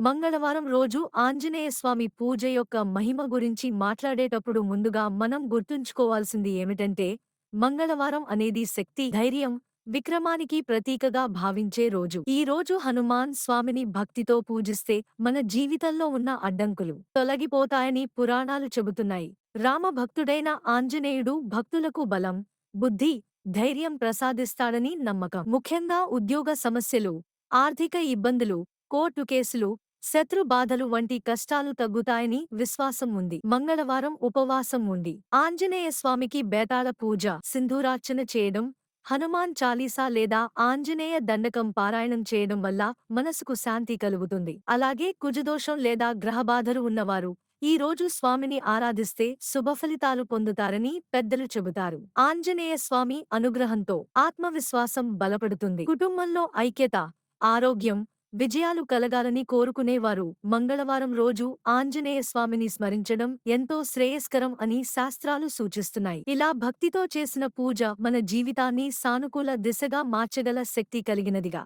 మంగళవారం రోజు ఆంజనేయ స్వామి పూజ యొక్క మహిమ గురించి మాట్లాడేటప్పుడు ముందుగా మనం గుర్తుంచుకోవాల్సింది ఏమిటంటే, మంగళవారం అనేది శక్తి, ధైర్యం, విక్రమానికి ప్రతీకగా భావించే రోజు. ఈ రోజు హనుమాన్ స్వామిని భక్తితో పూజిస్తే మన జీవితంలో ఉన్న అడ్డంకులు తొలగిపోతాయని పురాణాలు చెబుతున్నాయి. రామ భక్తుడైన ఆంజనేయుడు భక్తులకు బలం, బుద్ధి, ధైర్యం ప్రసాదిస్తాడని నమ్మకం. ముఖ్యంగా ఉద్యోగ సమస్యలు, ఆర్థిక ఇబ్బందులు, కోర్టు కేసులు, శత్రు బాధలు వంటి కష్టాలు తగ్గుతాయని విశ్వాసం ఉంది. మంగళవారం ఉపవాసం ఉండి ఆంజనేయ స్వామికి బేతాళ పూజ, సింధూరార్చన చేయడం, హనుమాన్ చాలీసా లేదా ఆంజనేయ దండకం పారాయణం చేయడం వల్ల మనసుకు శాంతి కలుగుతుంది. అలాగే కుజదోషం లేదా గ్రహబాధలు ఉన్నవారు ఈ రోజు స్వామిని ఆరాధిస్తే శుభఫలితాలు పొందుతారని పెద్దలు చెబుతారు. ఆంజనేయ స్వామి అనుగ్రహంతో ఆత్మవిశ్వాసం బలపడుతుంది. కుటుంబంలో ఐక్యత, ఆరోగ్యం, విజయాలు కలగాలని కోరుకునేవారు మంగళవారం రోజు ఆంజనేయ స్వామిని స్మరించడం ఎంతో శ్రేయస్కరం అని శాస్త్రాలు సూచిస్తున్నాయి. ఇలా భక్తితో చేసిన పూజ మన జీవితాన్ని సానుకూల దిశగా మార్చగల శక్తి కలిగినదిగా